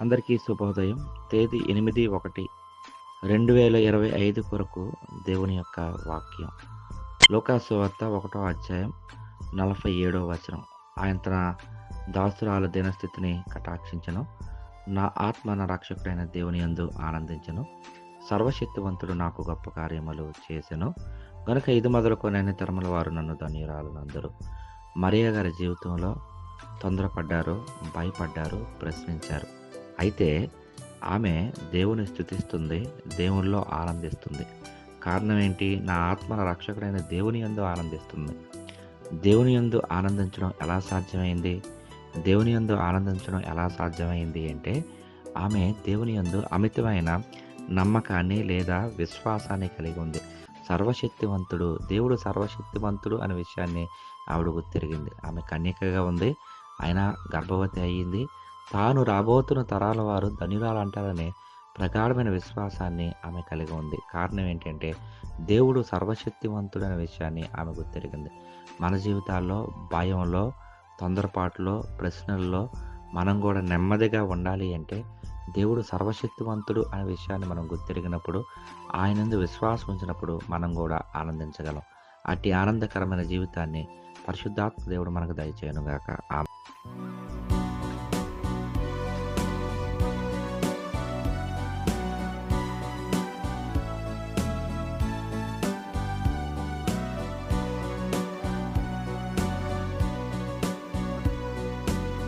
అందరికీ శుభోదయం. తేదీ 8/1/2025 కొరకు దేవుని యొక్క వాక్యం. లూకా సువార్త 1వ అధ్యాయం 47వ వచనం. ఆయన తన దాసురాల దీనస్థితిని కటాక్షించెను. నా ఆత్మ నా రక్షకుడైన దేవుని యందు ఆనందించెను. సర్వశక్తివంతుడు నాకు గొప్ప కార్యములు చేసెను. గనుక ఇది మొదలుకొని అన్ని తరముల వారు నన్ను ధన్యురాలనందరూ. మరియ గారి జీవితంలో తొందరపడ్డారు, భయపడ్డారు, ప్రశ్నించారు. అయితే ఆమె దేవుని స్తుతిస్తుంది, దేవునిలో ఆనందిస్తుంది. కారణం ఏంటి? నా ఆత్మ రక్షకుడైన దేవుని యందు ఆనందిస్తుంది. దేవుని యందు ఆనందించడం ఎలా సాధ్యమైంది? దేవుని యందు ఆనందించడం ఎలా సాధ్యమైంది అంటే, ఆమె దేవుని యందు అమితమైన నమ్మకాన్ని లేదా విశ్వాసాన్ని కలిగి ఉంది. సర్వశక్తివంతుడు, దేవుడు సర్వశక్తివంతుడు అనే విషయాన్ని ఆవిడ గుర్తిరిగింది. ఆమె కన్యకగా ఉంది, ఆయన గర్భవతి అయ్యింది. తాను రాబోతున్న తరాల వారు ధన్యురాలు అంటారనే ప్రగాఢమైన విశ్వాసాన్ని ఆమె కలిగి ఉంది. కారణం ఏంటంటే, దేవుడు సర్వశక్తివంతుడు అనే విషయాన్ని ఆమె గుర్తిరిగింది. మన జీవితాల్లో భయంలో, తొందరపాటులో, ప్రశ్నల్లో మనం కూడా నెమ్మదిగా ఉండాలి అంటే, దేవుడు సర్వశక్తివంతుడు అనే విషయాన్ని మనం గుర్తిరిగినప్పుడు, ఆయన యందు విశ్వాసం ఉంచినప్పుడు మనం కూడా ఆనందించగలం. అట్టి ఆనందకరమైన జీవితాన్ని పరిశుద్ధాత్మ దేవుడు మనకు దయచేయనుగాక. ఆమేన్.